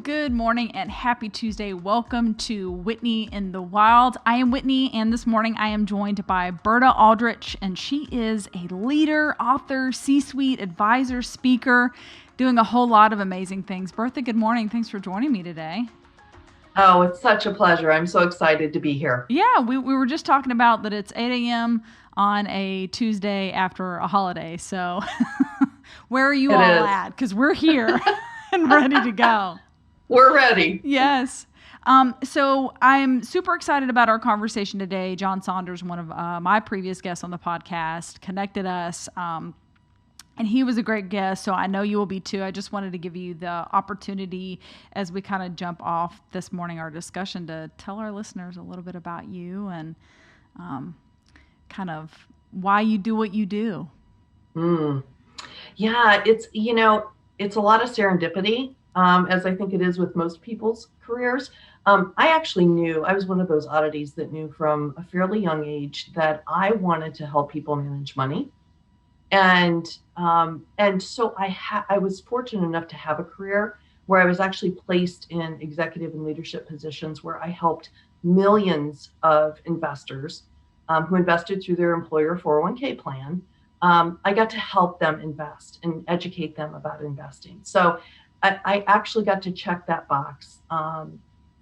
Good morning and happy Tuesday. Welcome to Whitney in the Wild. I am Whitney, and this morning I am joined by Berta Aldrich, and she is a leader, author, C-suite advisor, speaker, doing a whole lot of amazing things. Bertha, good morning. Thanks for joining me today. Oh, it's such a pleasure. I'm so excited to be here. Yeah, we were just talking about that it's 8 a.m. on a Tuesday after a holiday. So where are you It all is. at? Because we're here and ready to go. We're ready. Yes. So I'm super excited about our conversation today. John Saunders, one of my previous guests on the podcast, connected us, and he was a great guest. So I know you will be too. I just wanted to give you the opportunity as we kind of jump off this morning, our discussion, to tell our listeners a little bit about you and kind of why you do what you do. Mm. Yeah, it's a lot of serendipity, as I think it is with most people's careers. I actually knew, I was one of those oddities that knew from a fairly young age that I wanted to help people manage money. And so I was fortunate enough to have a career where I was actually placed in executive and leadership positions where I helped millions of investors who invested through their employer 401k plan. I got to help them invest and educate them about investing. So I actually got to check that box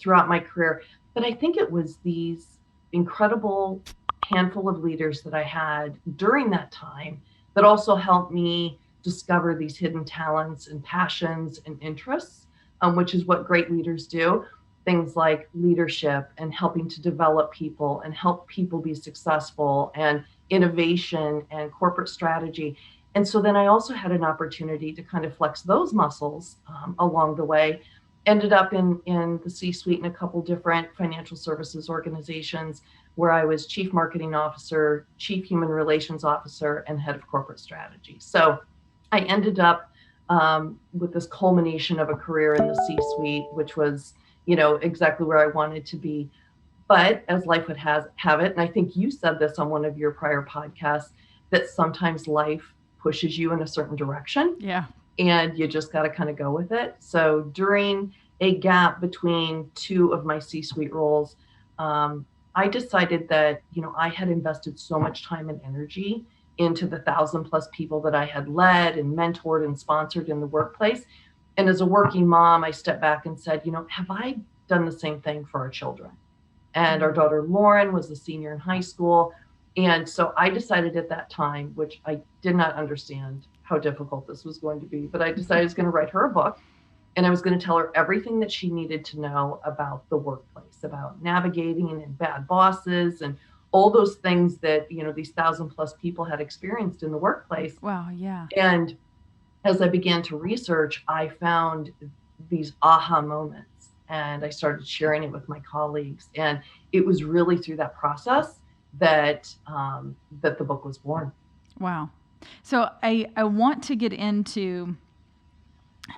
throughout my career. But I think it was these incredible handful of leaders that I had during that time that also helped me discover these hidden talents and passions and interests, which is what great leaders do. Things like leadership and helping to develop people and help people be successful, and innovation and corporate strategy. And so then I also had an opportunity to kind of flex those muscles along the way. Ended up in the C-suite in a couple different financial services organizations where I was chief marketing officer, chief human relations officer, and head of corporate strategy. So I ended up with this culmination of a career in the C-suite, which was, exactly where I wanted to be. But as life would have it, and I think you said this on one of your prior podcasts, that sometimes life pushes you in a certain direction. Yeah. And you just got to kind of go with it. So during a gap between two of my C-suite roles, I decided that, I had invested so much time and energy into the 1,000+ people that I had led and mentored and sponsored in the workplace. And as a working mom, I stepped back and said, have I done the same thing for our children? And our daughter Lauren was a senior in high school. And so I decided at that time, which I did not understand how difficult this was going to be, but I decided I was going to write her a book, and I was going to tell her everything that she needed to know about the workplace, about navigating and bad bosses and all those things that, these 1,000+ people had experienced in the workplace. Wow. Yeah. And as I began to research, I found these aha moments, and I started sharing it with my colleagues. And it was really through that process that that the book was born. Wow. So I want to get into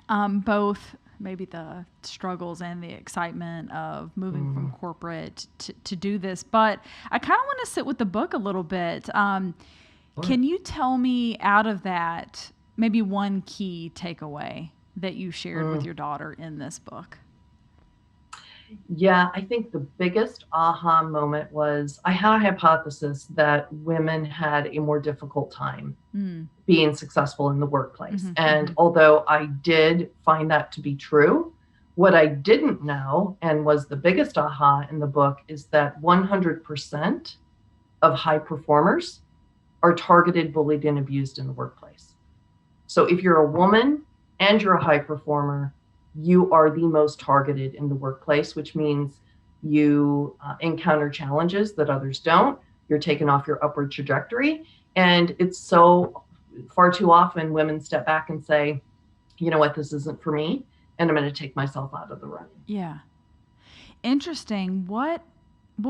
both maybe the struggles and the excitement of moving from corporate to do this, but I kind of want to sit with the book a little bit. Can you tell me out of that maybe one key takeaway that you shared with your daughter in this book? Yeah, I think the biggest aha moment was I had a hypothesis that women had a more difficult time being successful in the workplace. And although I did find that to be true, what I didn't know, and was the biggest aha in the book, is that 100% of high performers are targeted, bullied, and abused in the workplace. So if you're a woman and you're a high performer, you are the most targeted in the workplace, which means you encounter challenges that others don't. You're taken off your upward trajectory. And it's so far too often women step back and say, you know what, this isn't for me, and I'm going to take myself out of the running. Yeah. Interesting.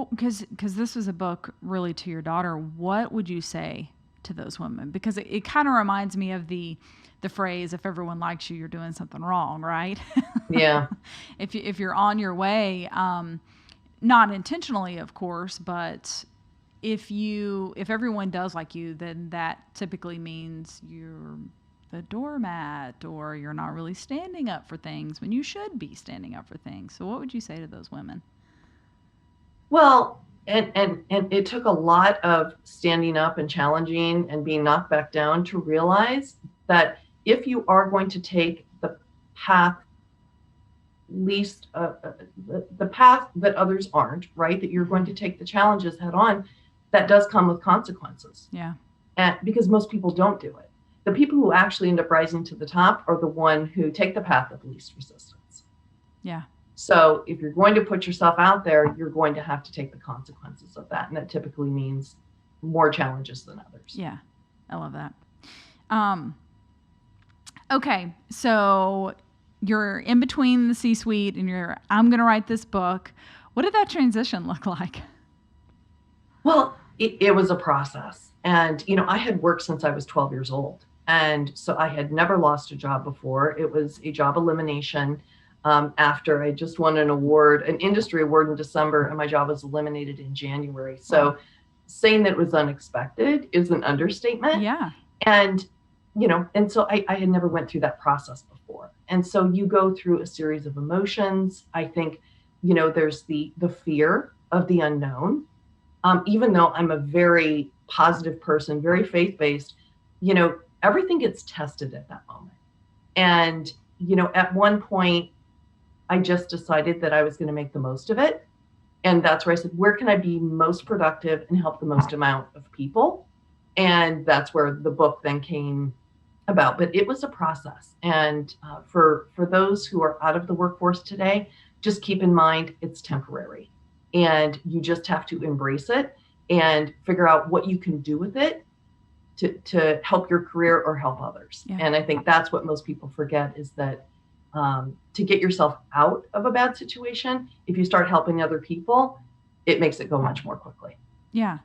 Because this was a book really to your daughter, what would you say to those women? Because it kind of reminds me of the phrase, if everyone likes you, you're doing something wrong, right? Yeah. If you're on your way, not intentionally, of course, but if everyone does like you, then that typically means you're a doormat, or you're not really standing up for things when you should be standing up for things. So what would you say to those women? Well, and it took a lot of standing up and challenging and being knocked back down to realize that if you are going to take the path least the path that others aren't, right, that you're going to take the challenges head on, that does come with consequences. Yeah. And because most people don't do it. The people who actually end up rising to the top are the one who take the path of least resistance. Yeah. So if you're going to put yourself out there, you're going to have to take the consequences of that. And that typically means more challenges than others. Yeah. I love that. Okay. So you're in between the C-suite and I'm going to write this book. What did that transition look like? Well, it was a process. And, I had worked since I was 12 years old. And so I had never lost a job before. It was a job elimination after I just won an industry award in December, and my job was eliminated in January. So saying that it was unexpected is an understatement. Yeah. And, and so I had never went through that process before. And so you go through a series of emotions. I think, there's the fear of the unknown. Even though I'm a very positive person, very faith-based, everything gets tested at that moment. And, at one point, I just decided that I was going to make the most of it. And that's where I said, where can I be most productive and help the most amount of people? And that's where the book then came about. But it was a process. And for those who are out of the workforce today, just keep in mind it's temporary. And you just have to embrace it and figure out what you can do with it to help your career or help others. Yeah. And I think that's what most people forget is that to get yourself out of a bad situation, if you start helping other people, it makes it go much more quickly. Yeah.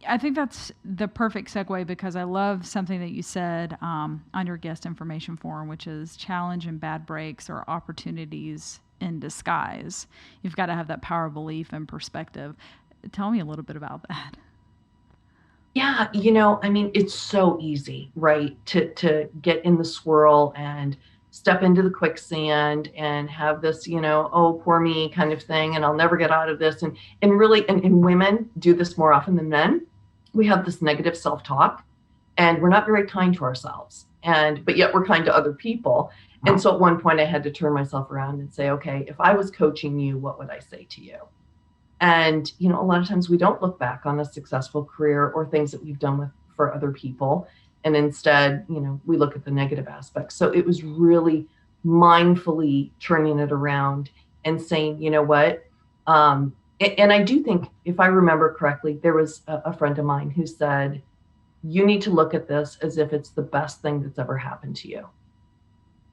I think that's the perfect segue because I love something that you said on your guest information form, which is challenge and bad breaks are opportunities in disguise. You've got to have that power of belief and perspective. Tell me a little bit about that. Yeah, it's so easy, right, to get in the swirl and step into the quicksand and have this, oh, poor me kind of thing, and I'll never get out of this. And really, and women do this more often than men. We have this negative self-talk, and we're not very kind to ourselves. But yet we're kind to other people. And so at one point I had to turn myself around and say, okay, if I was coaching you, what would I say to you? And, a lot of times we don't look back on a successful career or things that we've done for other people. And instead, we look at the negative aspects. So it was really mindfully turning it around and saying, you know what? And I do think, if I remember correctly, there was a friend of mine who said, you need to look at this as if it's the best thing that's ever happened to you.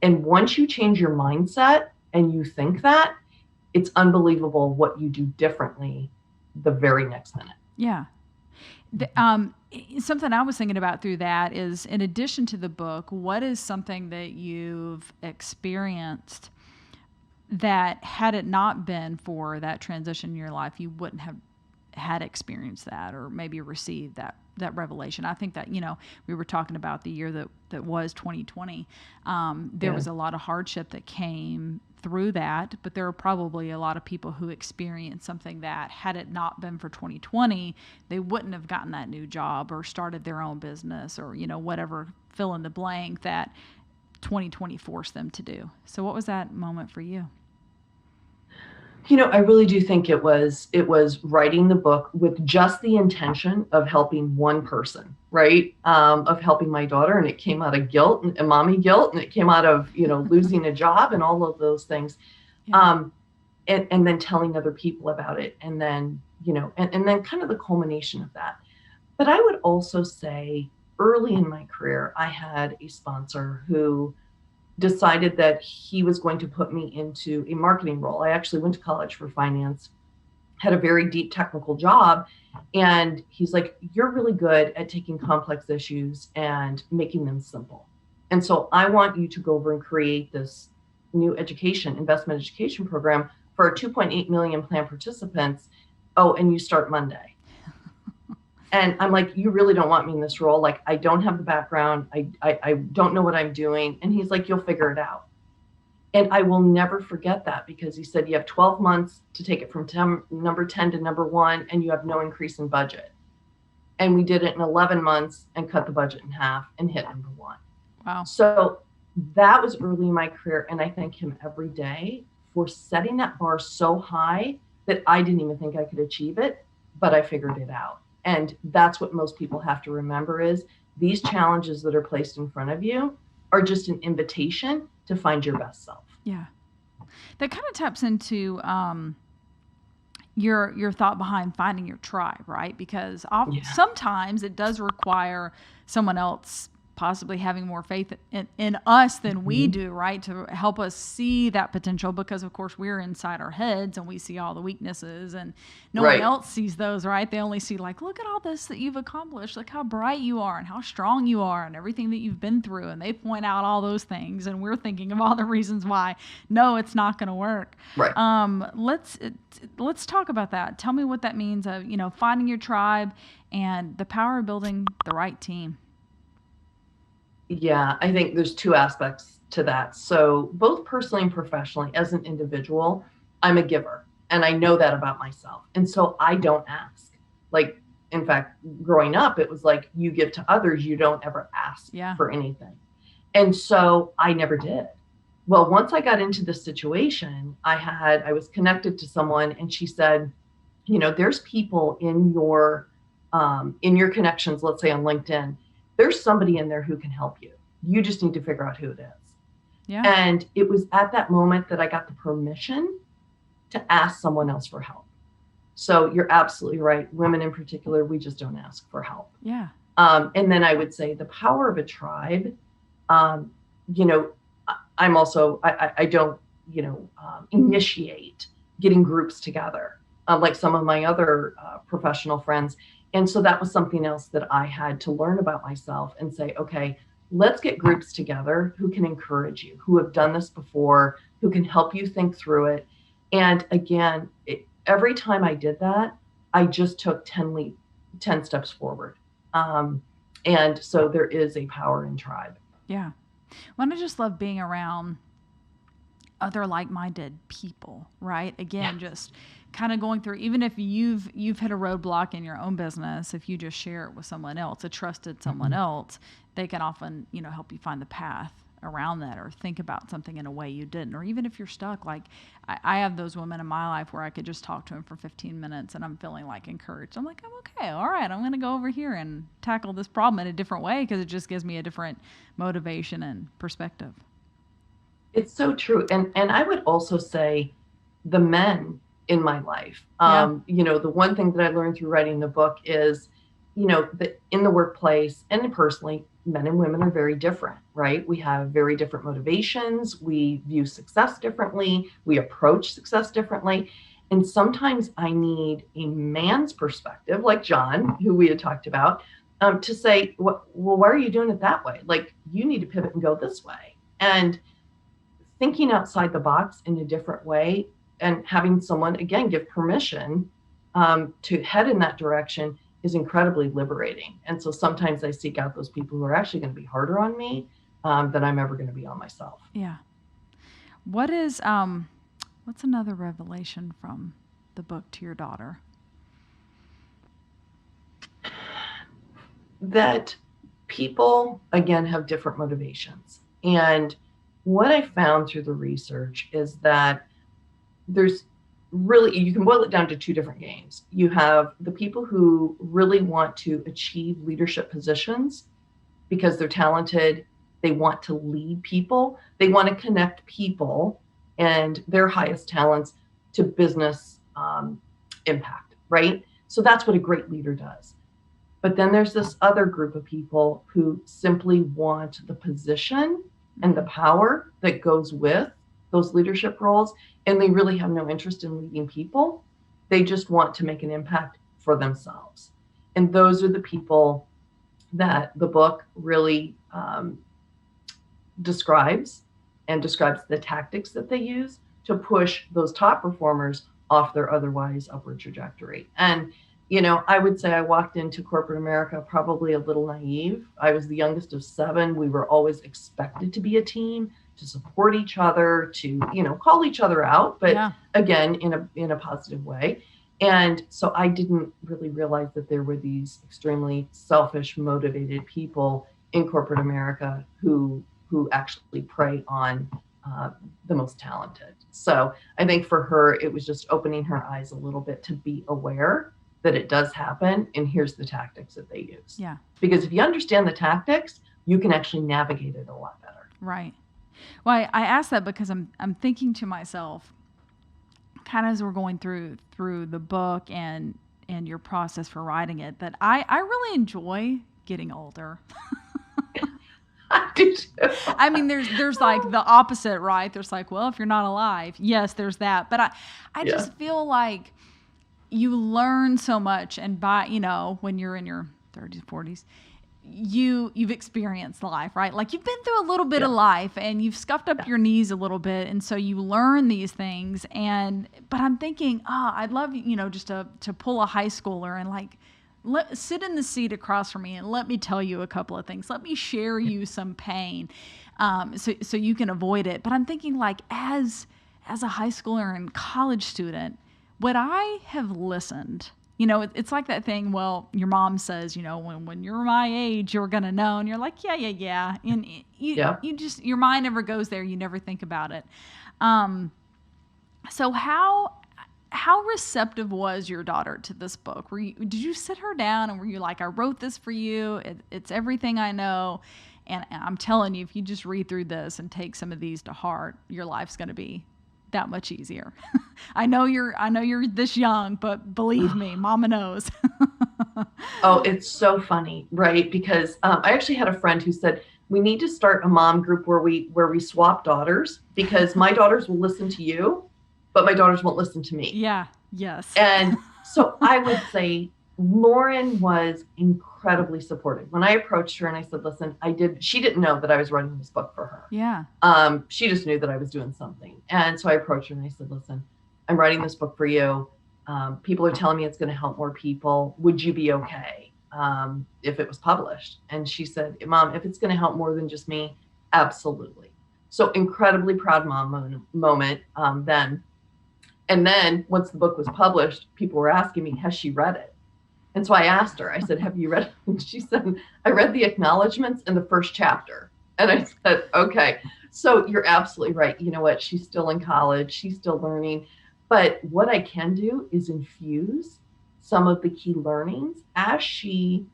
And once you change your mindset and you think that, it's unbelievable what you do differently the very next minute. Yeah. Something I was thinking about through that is, in addition to the book, what is something that you've experienced that, had it not been for that transition in your life, you wouldn't have had experienced that or maybe received that revelation? I think that, we were talking about the year that was 2020. There was a lot of hardship that came through that, but there are probably a lot of people who experienced something that, had it not been for 2020, they wouldn't have gotten that new job or started their own business or, whatever, fill in the blank that 2020 forced them to do. So what was that moment for you? I really do think it was writing the book with just the intention of helping one person, right? Of helping my daughter. And it came out of guilt and mommy guilt. And it came out of, losing a job and all of those things. Yeah. And then telling other people about it. And then, and then kind of the culmination of that. But I would also say early in my career, I had a sponsor who decided that he was going to put me into a marketing role. I actually went to college for finance, had a very deep technical job. And he's like, you're really good at taking complex issues and making them simple. And so I want you to go over and create this new investment education program for our 2.8 million plan participants. Oh, and you start Monday. And I'm like, you really don't want me in this role. Like, I don't have the background. I don't know what I'm doing. And he's like, you'll figure it out. And I will never forget that, because he said, you have 12 months to take it from number 10 to number 1, and you have no increase in budget. And we did it in 11 months and cut the budget in half and hit number 1. Wow. So that was early in my career. And I thank him every day for setting that bar so high that I didn't even think I could achieve it, but I figured it out. And that's what most people have to remember, is these challenges that are placed in front of you are just an invitation to find your best self. Yeah. That kind of taps into your thought behind finding your tribe, right? Because sometimes it does require someone else possibly having more faith in us than we do, right? To help us see that potential, because of course we're inside our heads and we see all the weaknesses, and no one else sees those, right? They only see like, look at all this that you've accomplished, look how bright you are and how strong you are and everything that you've been through. And they point out all those things, and we're thinking of all the reasons why, no, it's not going to work. Right. Let's talk about that. Tell me what that means of, finding your tribe and the power of building the right team. Yeah, I think there's 2 aspects to that. So both personally and professionally, as an individual, I'm a giver, and I know that about myself. And so I don't ask. Like, in fact, growing up, it was like, you give to others, you don't ever ask for anything. And so I never did. Well, once I got into this situation, I was connected to someone, and she said, there's people in your connections, let's say on LinkedIn, there's somebody in there who can help you. You just need to figure out who it is. Yeah. And it was at that moment that I got the permission to ask someone else for help. So you're absolutely right. Women in particular, we just don't ask for help. Yeah. And then I would say the power of a tribe. I'm also, I don't, initiate getting groups together like some of my other professional friends. And so that was something else that I had to learn about myself and say, okay, let's get groups together who can encourage you, who have done this before, who can help you think through it. And again, every time I did that, I just took 10 steps forward. And so there is a power in tribe. Yeah. Well, I just love being around other like-minded people, right? Again, just kind of going through, even if you've hit a roadblock in your own business, if you just share it with someone else, a trusted someone else, they can often, help you find the path around that, or think about something in a way you didn't. Or even if you're stuck, like I have those women in my life where I could just talk to them for 15 minutes and I'm feeling like encouraged. I'm like, I'm okay. All right. I'm going to go over here and tackle this problem in a different way, because it just gives me a different motivation and perspective. It's so true. And I would also say the men in my life, the one thing that I learned through writing the book is, that in the workplace and personally, men and women are very different, right? We have very different motivations. We view success differently. We approach success differently. And sometimes I need a man's perspective, like John, who we had talked about, to say, well, why are you doing it that way? Like, you need to pivot and go this way. And thinking outside the box in a different way, and having someone, again, give permission to head in that direction is incredibly liberating. And so sometimes I seek out those people who are actually going to be harder on me than I'm ever going to be on myself. Yeah. What's another revelation from the book to your daughter? That people, again, have different motivations. And what I found through the research is that there's really, you can boil it down to 2 different games. You have the people who really want to achieve leadership positions because they're talented. They want to lead people. They want to connect people and their highest talents to business impact, right? So that's what a great leader does. But then there's this other group of people who simply want the position and the power that goes with those leadership roles, and they really have no interest in leading people. They just want to make an impact for themselves. And those are the people that the book really describes the tactics that they use to push those top performers off their otherwise upward trajectory. And I would say I walked into corporate America probably a little naive. I was the youngest of 7. We were always expected to be a team, to support each other, to, call each other out, but again, in a positive way. And so I didn't really realize that there were these extremely selfish, motivated people in corporate America who actually prey on the most talented. So I think for her, it was just opening her eyes a little bit to be aware that it does happen, and here's the tactics that they use. Yeah. Because if you understand the tactics, you can actually navigate it a lot better. Right. Well, I asked that because I'm thinking to myself, kind of as we're going through the book and your process for writing it, that I really enjoy getting older. I do too. I mean, there's like the opposite, right? There's like, well, if you're not alive, yes, there's that. But I just feel like you learn so much, and when you're in your 30s, 40s, you've experienced life, right? Like you've been through a little bit of life, and you've scuffed up your knees a little bit, and so you learn these things. But I'm thinking, I'd love just to pull a high schooler and like sit in the seat across from me and let me tell you a couple of things. Let me share you some pain, so you can avoid it. But I'm thinking, like, as a high schooler and college student, would I have listened? It's like that thing, well, your mom says, when you're my age, you're going to know. And you're like, yeah. And you just, your mind never goes there. You never think about it. So how receptive was your daughter to this book? Did you sit her down and were you like, I wrote this for you. It's everything I know. And I'm telling you, if you just read through this and take some of these to heart, your life's going to be that much easier. I know you're this young, but believe me, Mama knows. Oh, it's so funny, right? Because I actually had a friend who said, we need to start a mom group where we swap daughters, because my daughters will listen to you, but my daughters won't listen to me. Yeah. Yes. And so I would say Lauren was incredibly supportive. When I approached her and I said, listen, she didn't know that I was writing this book for her. Yeah. She just knew that I was doing something. And so I approached her and I said, listen, I'm writing this book for you. People are telling me it's going to help more people. Would you be okay if it was published? And she said, Mom, if it's going to help more than just me, absolutely. So incredibly proud mom moment then. And then once the book was published, people were asking me, has she read it? And so I asked her, I said, have you read it? And she said, I read the acknowledgments in the first chapter. And I said, okay. So you're absolutely right. You know what? She's still in college. She's still learning. But what I can do is infuse some of the key learnings as she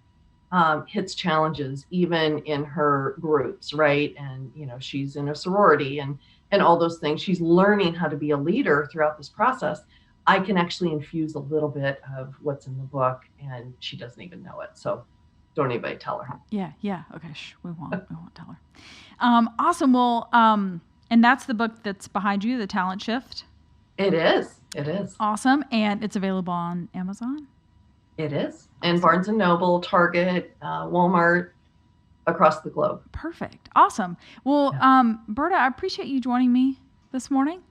hits challenges, even in her groups, right? And, she's in a sorority and all those things. She's learning how to be a leader throughout this process. I can actually infuse a little bit of what's in the book, and she doesn't even know it. So don't anybody tell her. Yeah. Okay. We won't tell her. Awesome. Well, and that's the book that's behind you, The Talent Shift. It is. Awesome. And it's available on Amazon. It is. And Barnes & Noble, Target, Walmart, across the globe. Perfect. Awesome. Well, Berta, I appreciate you joining me this morning.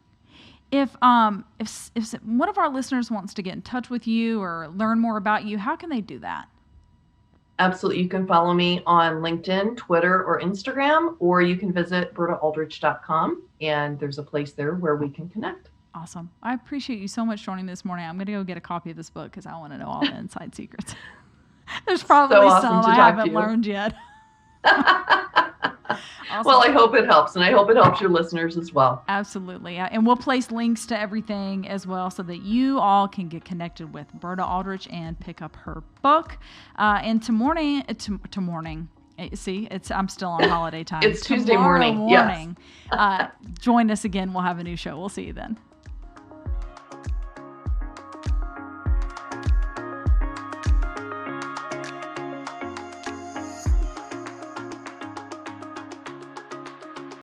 If one of our listeners wants to get in touch with you or learn more about you, how can they do that? Absolutely. You can follow me on LinkedIn, Twitter, or Instagram, or you can visit bertaaldrich.com, and there's a place there where we can connect. Awesome. I appreciate you so much joining this morning. I'm going to go get a copy of this book because I want to know all the inside secrets. There's probably some I haven't learned yet. Awesome. Well, I hope it helps, and I hope it helps your listeners as well. Absolutely. And we'll place links to everything as well so that you all can get connected with Berta Aldrich and pick up her book. And tomorrow, see, I'm still on holiday time. It's Tuesday morning. Join us again. We'll have a new show. We'll see you then.